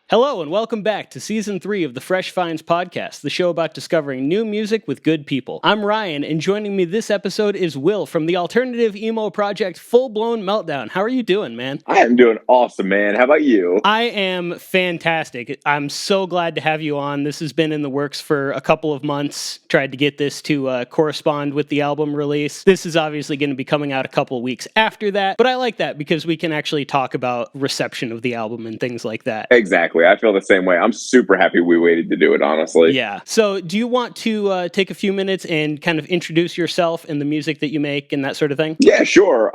Hello and welcome back to Season 3 of the Fresh Finds Podcast, the show about discovering new music with good people. I'm Ryan, and joining me this episode is Will from the alternative emo project Full Blown Meltdown. How are you doing, man? I am doing awesome, man. How about you? I am fantastic. I'm so glad to have you on. This has been in the works for a couple of months. Tried to get this to correspond with the album release. This is obviously going to be coming out a couple of weeks after that, but I like that because we can actually talk about reception of the album and things like that. Exactly. I feel the same way. I'm super happy we waited to do it, honestly. Yeah. So do you want to take a few minutes and kind of introduce yourself and the music that you make and that sort of thing? Yeah, sure.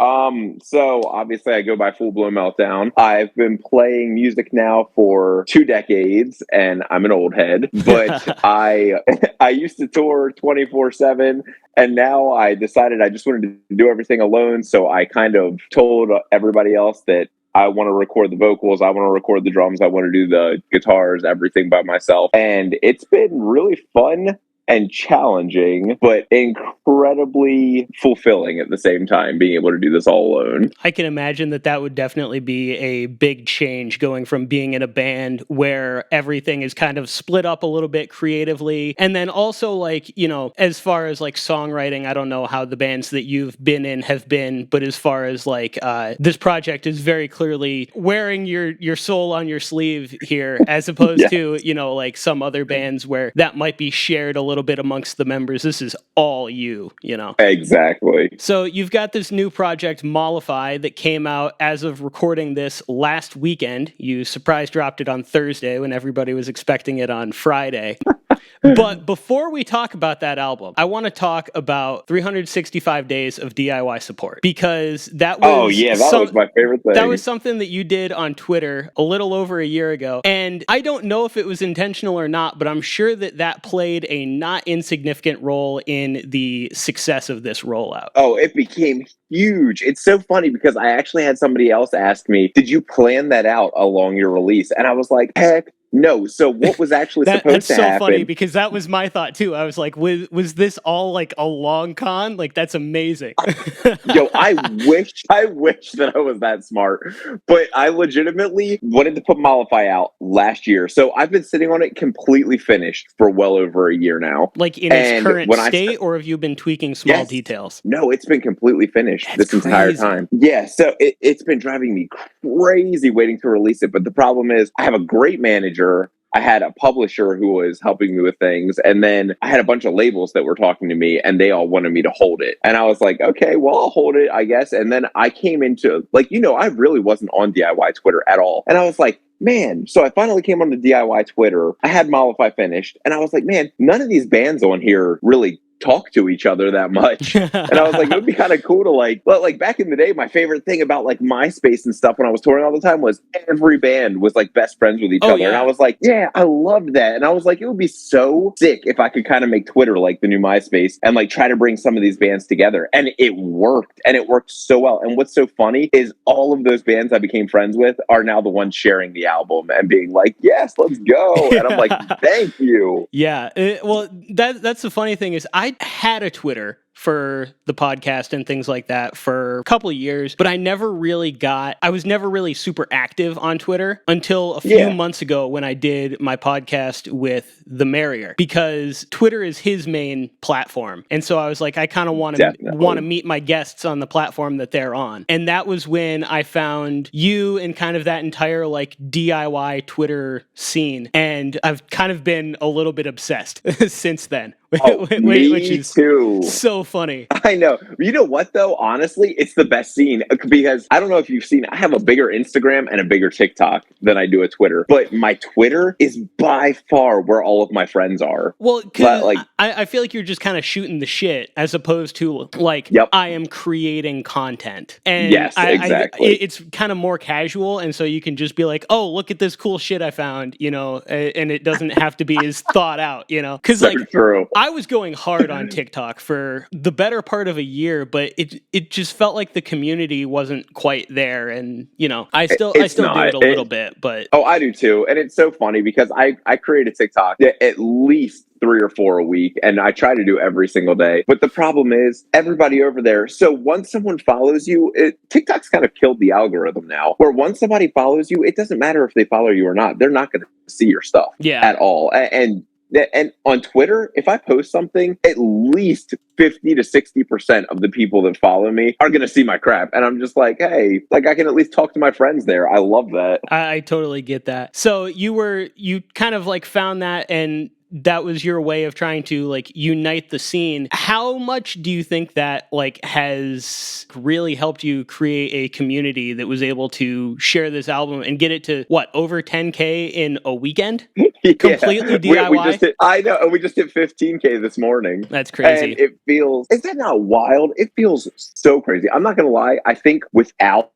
So obviously I go by Full Blown Meltdown. I've been playing music now for 2 decades, and I'm an old head, but I used to tour 24/7. And now I decided I just wanted to do everything alone. So I kind of told everybody else that I want to record the vocals, I want to record the drums, I want to do the guitars, everything by myself. And it's been really fun and challenging, but incredibly fulfilling at the same time, being able to do this all alone. I can imagine that would definitely be a big change, going from being in a band where everything is kind of split up a little bit creatively. And then also, like, you know, as far as like songwriting, I don't know how the bands that you've been in have been, but as far as like this project is very clearly wearing your soul on your sleeve here, as opposed to, you know, like some other bands where that might be shared a little bit amongst the members. This is all you know. Exactly. So you've got this new project, Mollify, that came out as of recording this last weekend. You surprise dropped it on Thursday when everybody was expecting it on Friday. But before we talk about that album, I want to talk about 365 days of DIY support, because that was was my favorite thing. That was something that you did on Twitter a little over a year ago. And I don't know if it was intentional or not, but I'm sure that played a not insignificant role in the success of this rollout. Oh, it became huge. It's so funny because I actually had somebody else ask me, did you plan that out along your release? And I was like, heck no. So what was actually supposed to happen? That's so funny, because that was my thought too. I was like, was this all like a long con? Like, that's amazing. Yo, I wish that I was that smart. But I legitimately wanted to put Mollify out last year. So I've been sitting on it completely finished for well over a year now. Like in its current state, or have you been tweaking small details? No, it's been completely finished this entire time. Yeah, so it's been driving me crazy waiting to release it. But the problem is I have a great manager. I had a publisher who was helping me with things, and then I had a bunch of labels that were talking to me, and they all wanted me to hold it. And I was like, okay, well, I'll hold it, I guess. And then I came into, like, you know, I really wasn't on DIY Twitter at all. And I was like, man, so I finally came on the DIY Twitter. I had Mollify finished, and I was like, man, none of these bands on here really talk to each other that much. And I was like, it would be kind of cool to like back in the day, my favorite thing about like MySpace and stuff when I was touring all the time was every band was like best friends with each other. Yeah. And I was like, yeah, I loved that. And I was like, it would be so sick if I could kind of make Twitter like the new MySpace and like try to bring some of these bands together. And it worked, and it worked so well. And what's so funny is all of those bands I became friends with are now the ones sharing the album and being like, yes, let's go. And I'm like, thank you. Yeah. Well, that's the funny thing is I had a Twitter for the podcast and things like that for a couple of years, but I was never really super active on Twitter until a few months ago when I did my podcast with The Merrier, because Twitter is his main platform. And so I was like, I kind of want to meet my guests on the platform that they're on. And that was when I found you and kind of that entire like DIY Twitter scene. And I've kind of been a little bit obsessed since then. Which is too. So funny. I know. You know what, though? Honestly, it's the best scene, because I don't know if you've seen, I have a bigger Instagram and a bigger TikTok than I do a Twitter. But my Twitter is by far where all of my friends are. Well, because I feel like you're just kind of shooting the shit as opposed to like, I am creating content. And yes, exactly. It's kind of more casual. And so you can just be like, oh, look at this cool shit I found, you know, and it doesn't have to be as thought out, you know, because like, true. I was going hard on TikTok for the better part of a year, but it just felt like the community wasn't quite there. And I still do it a little bit, but I do too. And it's so funny because I create a TikTok at least 3 or 4 a week, and I try to do every single day. But the problem is everybody over there. So once someone follows you, TikTok's kind of killed the algorithm now, where once somebody follows you, it doesn't matter if they follow you or not. They're not going to see your stuff at all. And on Twitter, if I post something, at least 50 to 60% of the people that follow me are going to see my crap. And I'm just like, hey, like I can at least talk to my friends there. I love that. I totally get that. So you kind of like found that, and that was your way of trying to like unite the scene. How much do you think that like has really helped you create a community that was able to share this album and get it to over 10K in a weekend? Completely DIY. I know, and we just hit 15K this morning. That's crazy. And it feels, is that not wild? It feels so crazy. I'm not gonna lie. I think without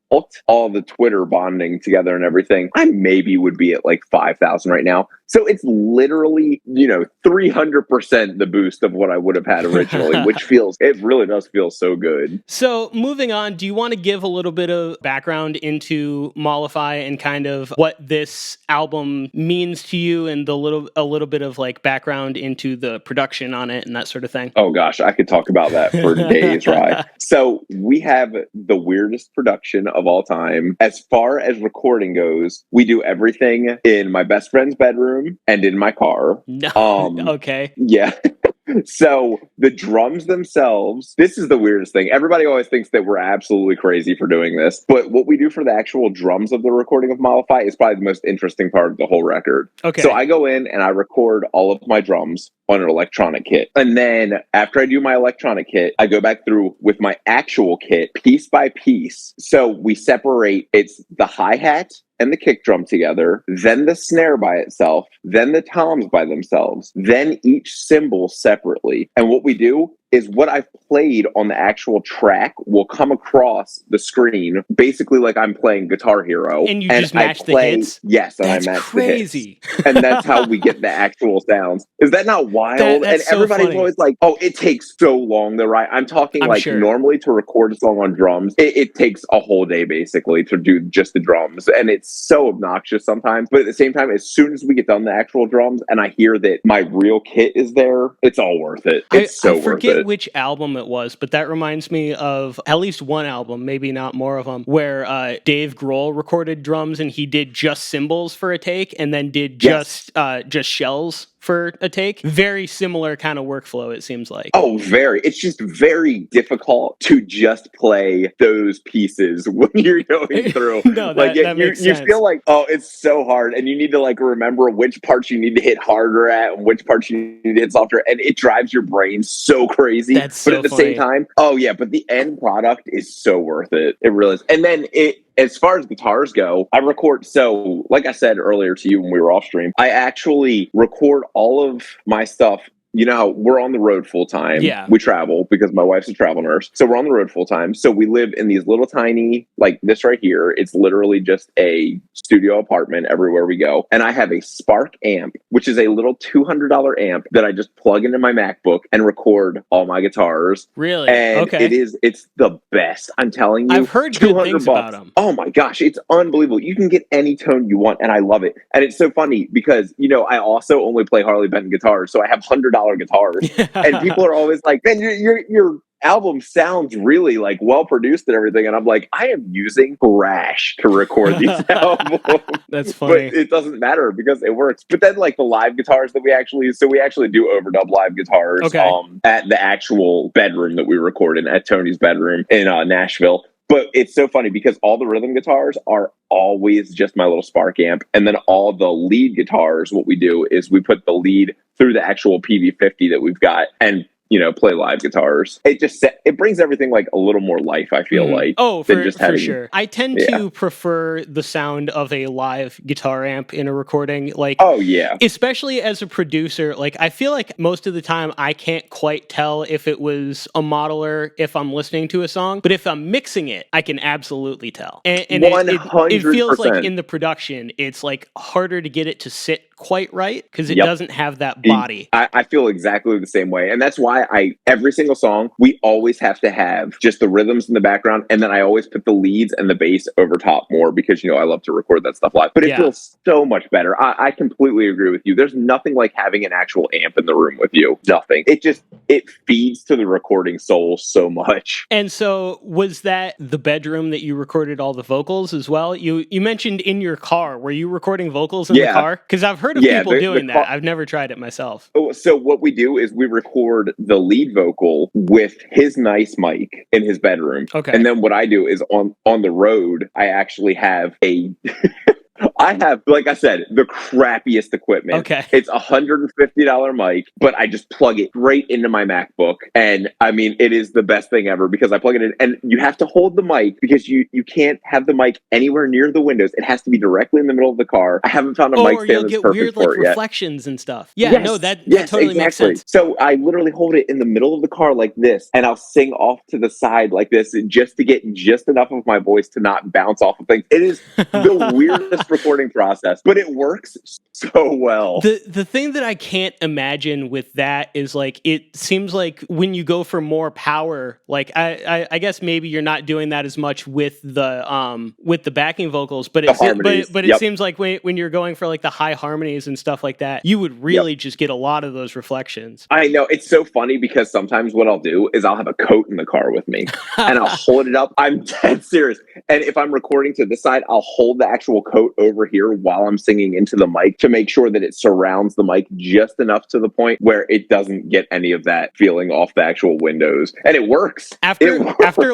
all the Twitter bonding together and everything, I maybe would be at like 5,000 right now. So it's literally, 300% the boost of what I would have had originally, which it really does feel so good. So moving on, do you want to give a little bit of background into Mollify and kind of what this album means to you, and a little bit of like background into the production on it and that sort of thing? Oh gosh, I could talk about that for days, right? So we have the weirdest production of all time. As far as recording goes, we do everything in my best friend's bedroom and in my car. No. Okay. Yeah. So the drums themselves, this is the weirdest thing. Everybody always thinks that we're absolutely crazy for doing this, but what we do for the actual drums of the recording of Mollify is probably the most interesting part of the whole record. Okay. So I go in and I record all of my drums on an electronic kit. And then after I do my electronic kit, I go back through with my actual kit piece by piece. So we separate, it's the hi-hat and the kick drum together, then the snare by itself, then the toms by themselves, then each cymbal separately. And what we do is what I've played on the actual track will come across the screen, basically like I'm playing Guitar Hero. And you just match the hits? Yes, and that's I match crazy. the hits. And that's how we get the actual sounds. Is that not wild? That's and everybody's so always like, oh, it takes so long to write. I'm talking normally to record a song on drums, it takes a whole day basically to do just the drums. And it's so obnoxious sometimes. But at the same time, as soon as we get done the actual drums and I hear that my real kit is there, it's all worth it. It's so worth it. I forget which album it was, but that reminds me of at least one album, maybe not more of them, where Dave Grohl recorded drums and he did just cymbals for a take and then did just shells for a take. Very similar kind of workflow, it seems like. Oh, very. It's just very difficult to just play those pieces when you're going through. No, that makes sense. You feel like, oh, it's so hard. And you need to like remember which parts you need to hit harder at and which parts you need to hit softer. And it drives your brain so crazy. That's so But at the funny. same time, oh yeah, but the end product is so worth it. It really is. And then as far as guitars go, I record. So like I said earlier to you when we were off stream, I actually record all of my stuff. You know how we're on the road full time. Yeah. We travel because my wife's a travel nurse. So we're on the road full time. So we live in these little tiny, like this right here. It's literally just a studio apartment everywhere we go. And I have a Spark amp, which is a little $200 amp that I just plug into my MacBook and record all my guitars. Really? And okay. it's the best. I'm telling you. I've heard good things about them. Oh my gosh. It's unbelievable. You can get any tone you want. And I love it. And it's so funny because, I also only play Harley Benton guitars. So I have $100 guitars. And people are always like, man, your album sounds really like well produced and everything. And I'm like, I am using trash to record these albums. That's funny. But it doesn't matter because it works. But then like the live guitars that we actually use, so we actually do overdub live guitars at the actual bedroom that we record in, at Tony's bedroom in Nashville. But it's so funny because all the rhythm guitars are always just my little Spark amp. And then all the lead guitars, what we do is we put the lead through the actual PV50 that we've got and play live guitars. It brings everything like a little more life, I feel like. Oh, for sure. I tend to prefer the sound of a live guitar amp in a recording. Like, oh yeah. Especially as a producer, like I feel like most of the time I can't quite tell if it was a modeler if I'm listening to a song, but if I'm mixing it, I can absolutely tell. And 100%. it feels like in the production, it's like harder to get it to sit quite right because it Yep. doesn't have that body. I feel exactly the same way. And that's why every single song, we always have to have just the rhythms in the background. And then I always put the leads and the bass over top more because, I love to record that stuff live. But it feels so much better. I completely agree with you. There's nothing like having an actual amp in the room with you. Nothing. It feeds to the recording soul so much. And so was that the bedroom that you recorded all the vocals as well? You mentioned in your car. Were you recording vocals in the car? Because I've heard of people doing that. I've never tried it myself. So what we do is we record the lead vocal with his nice mic in his bedroom. Okay. And then what I do is on the road, I actually have I have, like I said, the crappiest equipment. Okay. It's a $150 mic, but I just plug it right into my MacBook. And I mean, it is the best thing ever because I plug it in and you have to hold the mic because you can't have the mic anywhere near the windows. It has to be directly in the middle of the car. I haven't found a mic stand that's perfect for it yet. Reflections and stuff. Yeah, yes, no, that totally makes sense. So I literally hold it in the middle of the car like this, and I'll sing off to the side like this just to get just enough of my voice to not bounce off of things. It is the weirdest recording process, but it works so well. The thing that I can't imagine with that is like it seems like when you go for more power, like I guess maybe you're not doing that as much with the backing vocals, but it seems like when you're going for like the high harmonies and stuff like that, you would really just get a lot of those reflections. I know, it's so funny because sometimes what I'll do is I'll have a coat in the car with me and I'll hold it up. I'm dead serious. And if I'm recording to this side, I'll hold the actual coat over here while I'm singing into the mic to make sure that it surrounds the mic just enough to the point where it doesn't get any of that feeling off the actual windows. And it works. After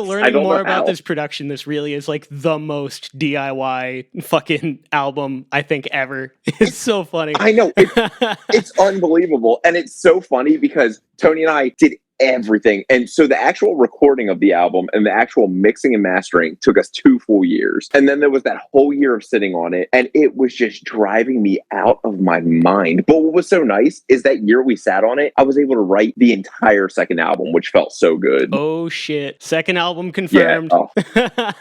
learning more about this production, this really is like the most DIY fucking album I think ever. It's so funny. I know. It's unbelievable. And it's so funny because Tony and I did everything. And so the actual recording of the album and the actual mixing and mastering took us 2 full years. And then there was that whole year of sitting on it. And it was just driving me out of my mind. But what was so nice is that year we sat on it, I was able to write the entire second album, which felt so good. Oh, shit. Second album confirmed. Yeah.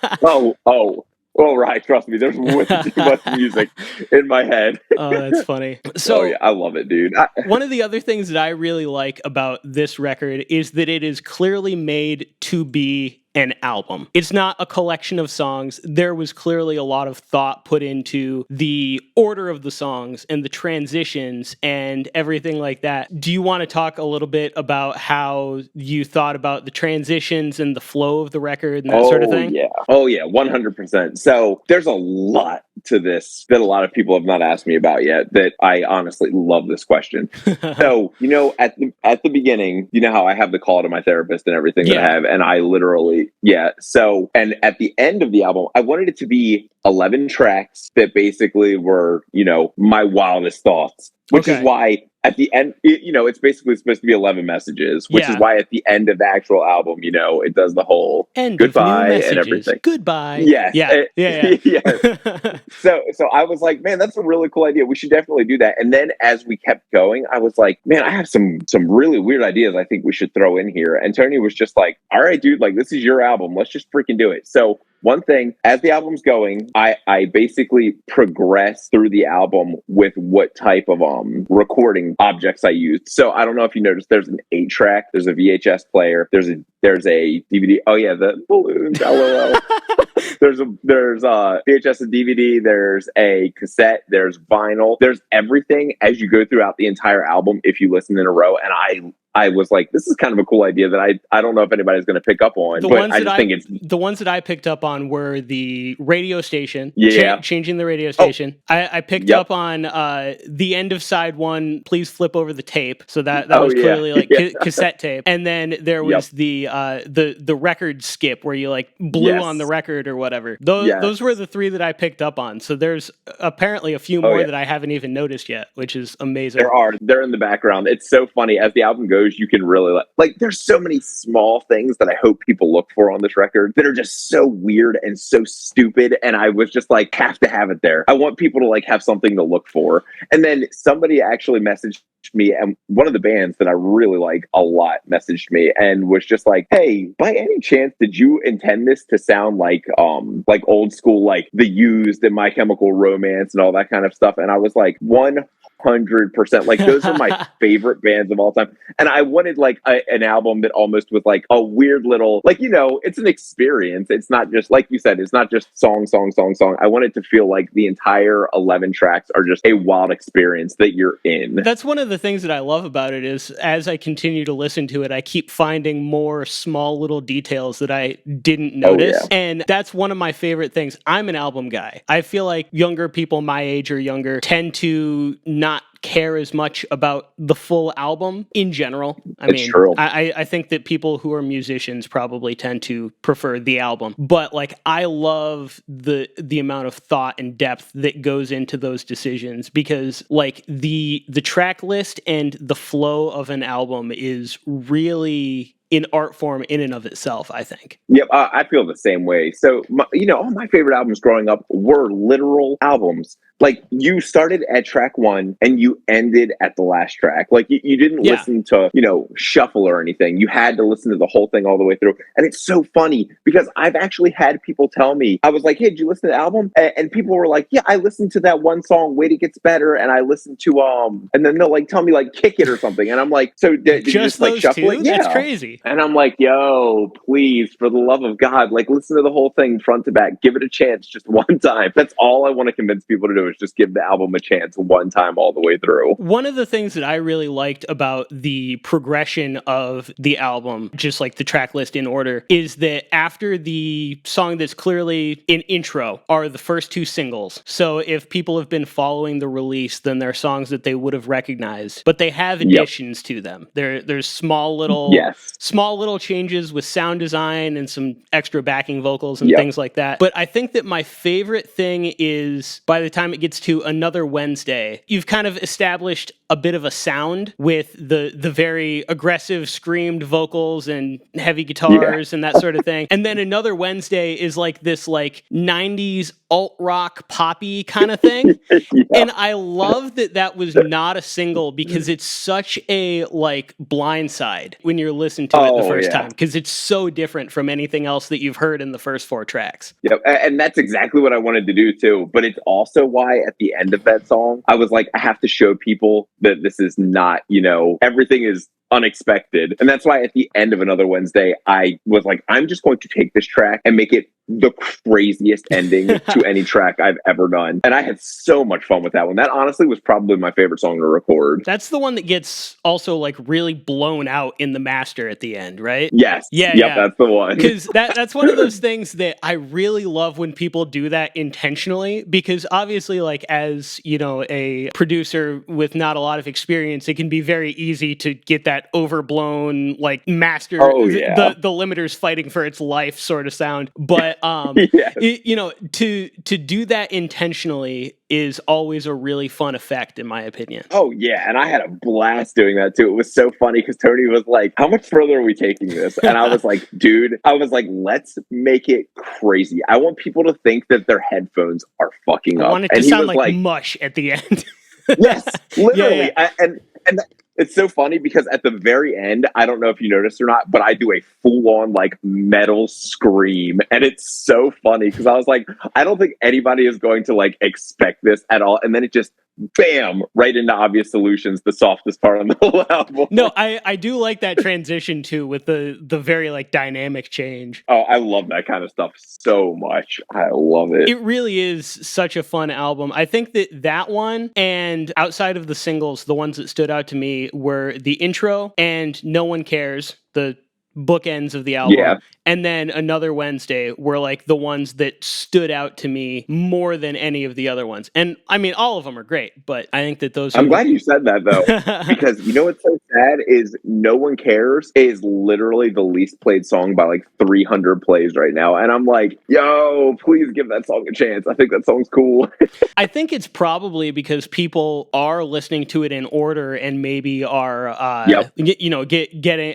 Oh. All right, trust me, there's way too much music in my head. Oh, that's funny. So I love it, dude. One of the other things that I really like about this record is that it is clearly made to be an album. It's not a collection of songs. There was clearly a lot of thought put into the order of the songs and the transitions and everything like that. Do you want to talk a little bit about how you thought about the transitions and the flow of the record and that sort of thing? Oh, yeah, 100%. So there's a lot to this that a lot of people have not asked me about yet that I honestly love this question. So, at the beginning, you know how I have the call to my therapist and everything that I have, and I literally so, and at the end of the album, I wanted it to be 11 tracks that basically were, my wildest thoughts, which is why at the end, it's basically supposed to be 11 messages, which is why at the end of the actual album, it does the whole end goodbye and everything. Goodbye. Yes. Yeah. So I was like, man, that's a really cool idea. We should definitely do that. And then as we kept going, I was like, man, I have some really weird ideas I think we should throw in here. And Tony was just like, all right, dude, like this is your album. Let's just freaking do it. So one thing, as the album's going, I basically progress through the album with what type of recording objects I used. So I don't know if you noticed, there's an 8-track, there's a VHS player, there's a DVD. Oh yeah, the balloons, LOL. There's a VHS and DVD, there's a cassette, there's vinyl, there's everything as you go throughout the entire album if you listen in a row. And I was like, this is kind of a cool idea that I don't know if anybody's going to pick up on, but I just think it's... The ones that I picked up on were the radio station, changing the radio station. I picked up on the end of side 1, please flip over the tape. So that was clearly like cassette tape. And then there was the record skip where you like blew on the record or whatever. Those were the 3 that I picked up on. So there's apparently a few more that I haven't even noticed yet, which is amazing. They're in the background. It's so funny. As the album goes, you can really like there's so many small things that I hope people look for on this record that are just so weird and so stupid, and I was just like, have to have it there. I want people to like have something to look for. And then somebody actually messaged me, and one of the bands that I really like a lot messaged me and was just like, hey, by any chance did you intend this to sound like old school, like The Used and My Chemical Romance and all that kind of stuff? And I was like, 100% 100%. Like, those are my favorite bands of all time. And I wanted like an album that almost was like a weird little, like, it's an experience. It's not just, like you said, it's not just song, song, song, song. I want it to feel like the entire 11 tracks are just a wild experience that you're in. That's one of the things that I love about it is as I continue to listen to it, I keep finding more small little details that I didn't notice. Oh, yeah. And that's one of my favorite things. I'm an album guy. I feel like younger people my age or younger tend to not care as much about the full album in general. I think that people who are musicians probably tend to prefer the album, but like I love the amount of thought and depth that goes into those decisions, because like the track list and the flow of an album is really an art form in and of itself, I think. Yep, I feel the same way. So, all my favorite albums growing up were literal albums. Like, you started at track 1 and you ended at the last track. Like, you didn't listen to, shuffle or anything. You had to listen to the whole thing all the way through. And it's so funny because I've actually had people tell me, I was like, hey, did you listen to the album? And people were like, yeah, I listened to that one song, Wait It Gets Better. And I listened to, and then they'll like tell me like Kick It or something. And I'm like, so did you just like shuffle it? Yeah. That's crazy. And I'm like, yo, please, for the love of God, like listen to the whole thing front to back. Give it a chance just one time. That's all I want to convince people to do, is just give the album a chance one time all the way through. One of the things that I really liked about the progression of the album, just like the track list in order, is that after the song that's clearly an intro are the first 2 singles. So if people have been following the release, then they're songs that they would have recognized, but they have additions to them. There's small little changes with sound design and some extra backing vocals and things like that. But I think that my favorite thing is by the time it gets to Another Wednesday, you've kind of established a bit of a sound with the very aggressive screamed vocals and heavy guitars and that sort of thing. And then Another Wednesday is like this like 90s alt rock poppy kind of thing. And I love that was not a single, because it's such a like blindside when you're listening to it the first time, because it's so different from anything else that you've heard in the first 4 tracks. Yep, and that's exactly what I wanted to do too. But it's also why at the end of that song, I was like, I have to show people that this is not, everything is unexpected. And that's why at the end of Another Wednesday, I was like, I'm just going to take this track and make it the craziest ending to any track I've ever done. And I had so much fun with that one. That honestly was probably my favorite song to record. That's the one that gets also like really blown out in the master at the end, right? Yes. Yeah. That's the one. Because that's one of those things that I really love when people do that intentionally, because obviously like as, a producer with not a lot of experience, it can be very easy to get that overblown like master, the limiter's fighting for its life sort of sound. But to do that intentionally is always a really fun effect, in my opinion. Oh yeah, and I had a blast doing that too. It was so funny because Tony was like, how much further are we taking this? And I was like, dude, let's make it crazy. I want people to think that their headphones are fucking up. I want it to sound like mush at the end. Yes, literally. And it's so funny because at the very end, I don't know if you noticed or not, but I do a full-on like metal scream, and it's so funny because I was like, I don't think anybody is going to like expect this at all, and then it just bam, right into Obvious Solutions, the softest part on the whole album. No, I do like that transition too, with the very like dynamic change. Oh, I love that kind of stuff so much. I love it. It really is such a fun album. I think that one, and outside of the singles, the ones that stood out to me were the intro and No One Cares, the bookends of the album, and then Another Wednesday were like the ones that stood out to me more than any of the other ones. And I mean, all of them are great, but I think that those I'm glad you said that though, because you know what's so sad is No One Cares is literally the least played song by like 300 plays right now. And I'm like, yo, please give that song a chance. I think that song's cool. I think it's probably because people are listening to it in order and maybe are,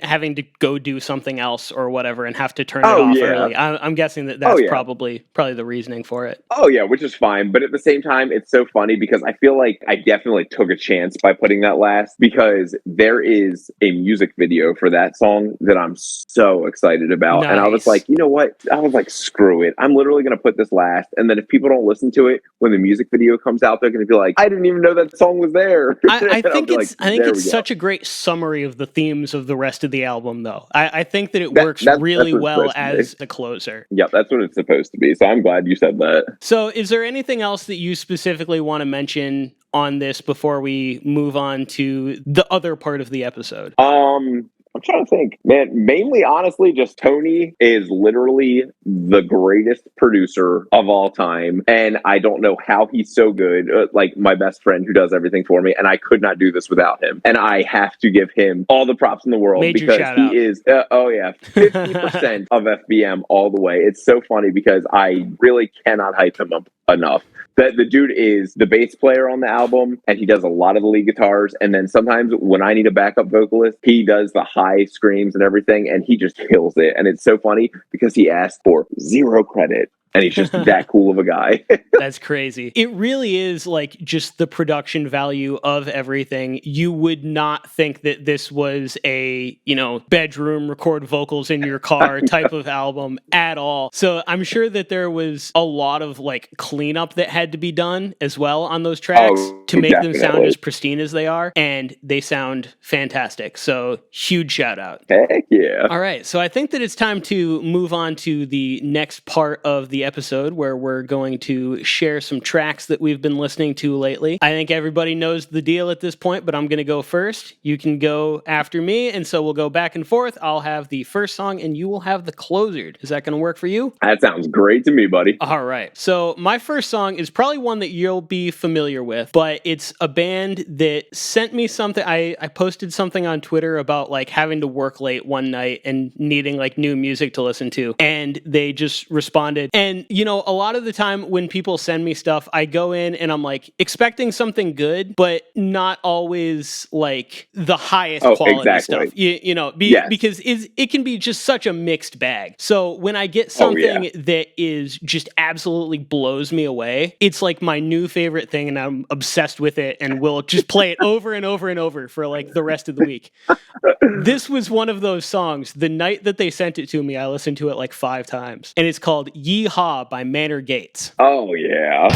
having to go do something else or whatever and have to turn it Oh, off yeah. early. I'm guessing that's Oh, yeah. probably the reasoning for it. Oh, yeah, which is fine. But at the same time, it's so funny because I feel like I definitely took a chance by putting that last, because there is a music video for that song that I'm so excited about. Nice. And I was like, you know what? I was like, screw it. I'm literally going to put this last. And then if people don't listen to it, when the music video comes out, they're going to be like, I didn't even know that song was there. I think I think it's such a great summary of the themes of the rest of the album, though. I think that it works really well as the closer. Yeah, that's what it's supposed to be. So I'm glad you said that. So is there anything else that you specifically want to mention on this before we move on to the other part of the episode? I'm trying to think, man. Mainly, honestly, just Tony is literally the greatest producer of all time, and I don't know how he's so good. Like my best friend who does everything for me, and I could not do this without him. And I have to give him all the props in the world because he is 50% of FBM all the way. It's so funny because I really cannot hype him up enough. The dude is the bass player on the album, and he does a lot of the lead guitars. And then sometimes when I need a backup vocalist, he does the high screams and everything, and he just kills it. And it's so funny because he asked for 0 credit. And he's just that cool of a guy. That's crazy. It really is like just the production value of everything. You would not think that this was a, bedroom record vocals in your car type of album at all. So I'm sure that there was a lot of like cleanup that had to be done as well on those tracks to make them sound as pristine as they are. And they sound fantastic. So huge shout out. Heck yeah. All right. So I think that it's time to move on to the next part of the episode where we're going to share some tracks that we've been listening to lately. I think everybody knows the deal at this point, but I'm going to go first. You can go after me, and so we'll go back and forth. I'll have the first song, and you will have the closer. Is that going to work for you? That sounds great to me, buddy. All right. So my first song is probably one that you'll be familiar with, but it's a band that sent me something. I posted something on Twitter about like having to work late one night and needing like new music to listen to, and they just responded. And a lot of the time when people send me stuff, I go in and I'm like expecting something good, but not always like the highest quality stuff. Because it can be just such a mixed bag. So when I get something that is just absolutely blows me away, it's like my new favorite thing, and I'm obsessed with it, and will just play it over and over and over for like the rest of the week. This was one of those songs. The night that they sent it to me, I listened to it like 5 times, and it's called Yeehaw by Manor Gates. Oh, yeah.